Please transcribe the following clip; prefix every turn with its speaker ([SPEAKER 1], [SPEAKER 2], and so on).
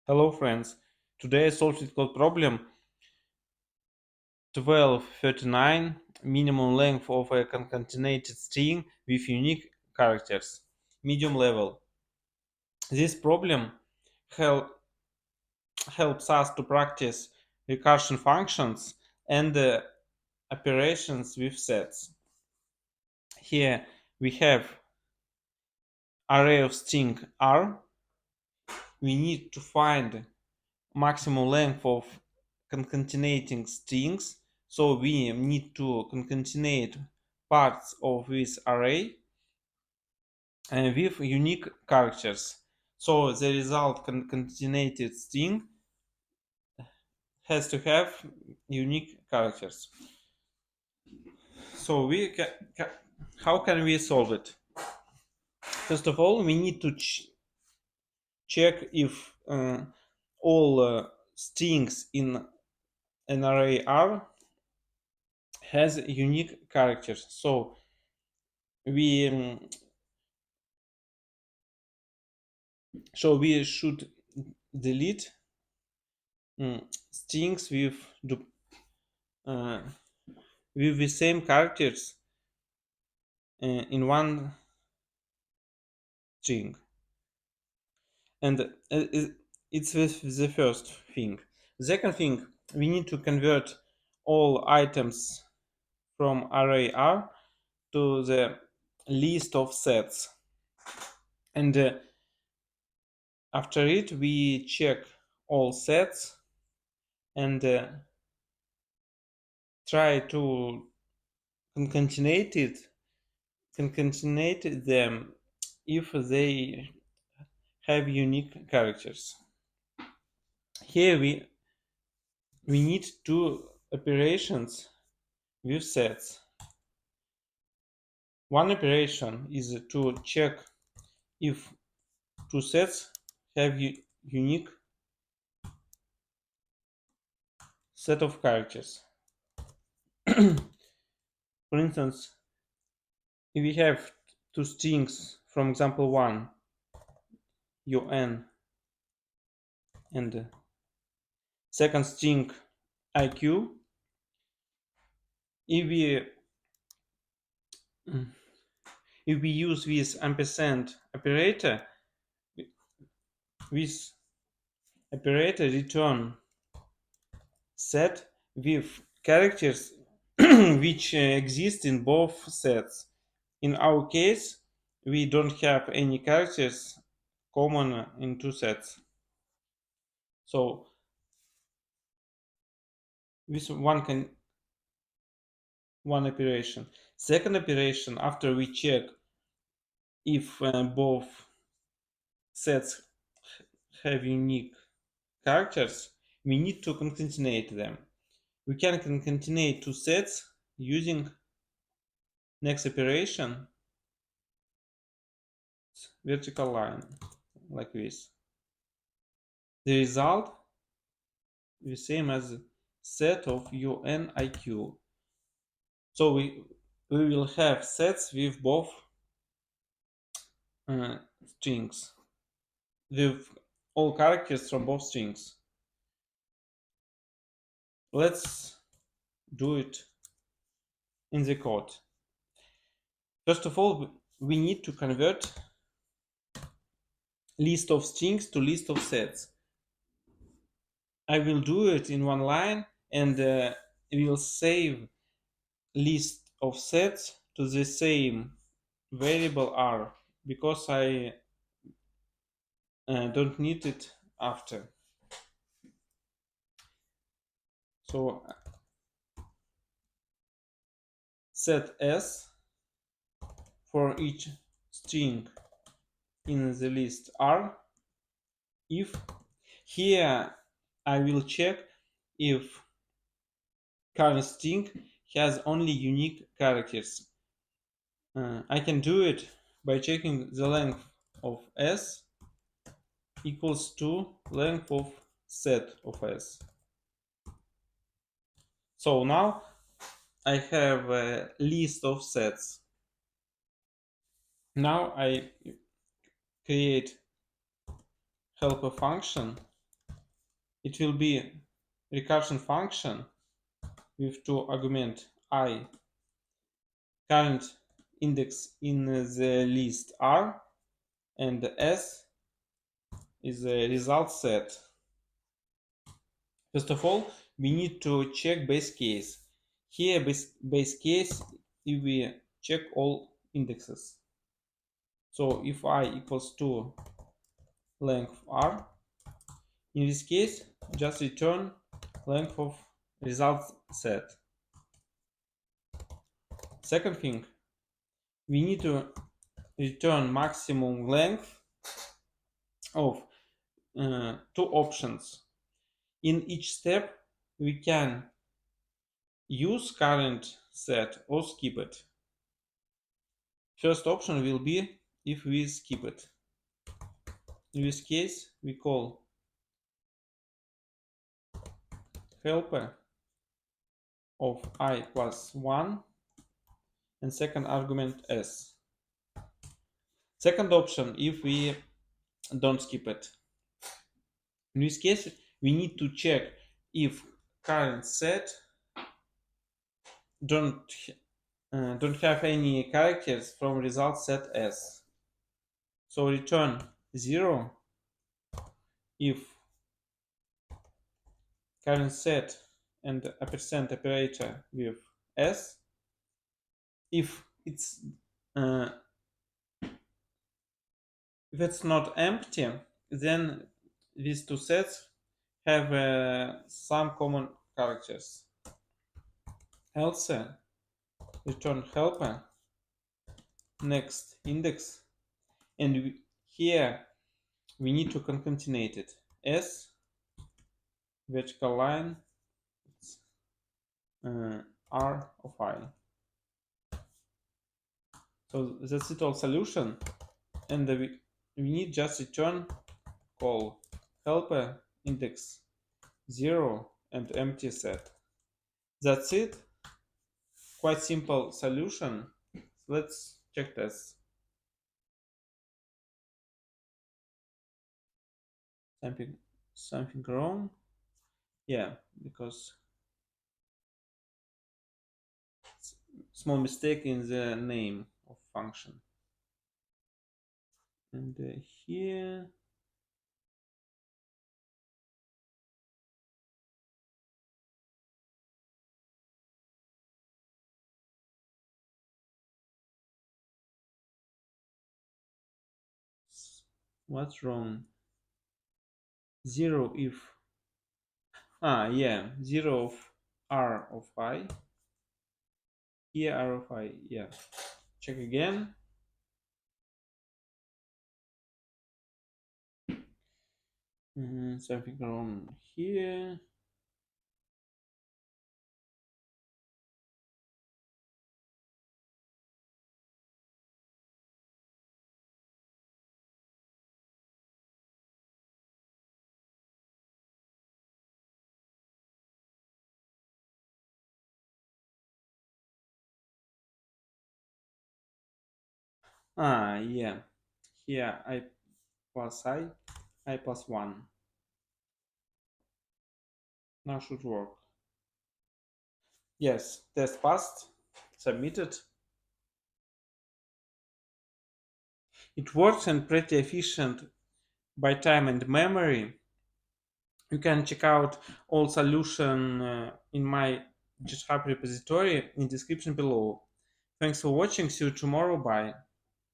[SPEAKER 1] Hello friends, today I solved LeetCode problem 1239, minimum length of a concatenated string with unique characters, medium level. This problem helps us to practice recursion functions and operations with sets. Here we have array of string R. We need to find maximum length of concatenating strings, so we need to concatenate parts of this array with unique characters. So the result concatenated string has to have unique characters. So how can we solve it? First of all, we need to check if all strings in an array R has unique characters. So we should delete strings uh, with the same characters in one string, and it's the first thing. The second thing, we need to convert all items from array R to the list of sets, and after it we check all sets and try to concatenate them if they have unique characters. Here we need two operations with sets. One operation is to check if two sets have unique set of characters. For instance, if we have two strings from example 1, un, and second string iq, if we use this ampersand operator, this operator return set with characters which exist in both sets. In our case, we don't have any characters common in two sets. So this one operation. Second operation, after we check if both sets have unique characters, we need to concatenate them. We can concatenate two sets using next operation, vertical line, like this. The result is the same as set of un iq. So we will have sets with both strings, with all characters from both strings. Let's do it in the code. First of all, we need to convert list of strings to list of sets. I will do it in one line, and we will save list of sets to the same variable R, because I don't need it after. So set S for each string in the list R. If here I will check if current string has only unique characters. I can do it by checking the length of S equals to length of set of S. So now I have a list of sets. Now I create helper function It will be recursion function with two arguments: I, current index in the list R, and S is the result set. First of all, we need to check base case. Here, base case, if we check all indexes. So if I equals to length R, in this case, just return length of result set. Second thing, we need to return maximum length of two options. In each step, we can use current set or skip it. First option will be if we skip it. In this case, we call helper of I plus 1 and second argument s. Second option, if we don't skip it. In this case, we need to check if current set don't have any characters from result set s. So return 0 if current set and a percent operator with s. If it's not empty, then these two sets have some common characters. Else, return helper, next index, and here we need to concatenate it. S, vertical line, R of I. So that's it all solution, and we need just return call helper index 0 and empty set. That's it. Quite simple solution. Let's check this. Something wrong? Yeah, because small mistake in the name of function. And here what's wrong? 0 if yeah, 0 of R of I. Here R of I, yeah. Check again. Something wrong here. Yeah. Here I plus I plus 1. Now should work. Yes, test passed, submitted. It works and pretty efficient by time and memory. You can check out all solution in my GitHub repository in description below. Thanks for watching. See you tomorrow. Bye.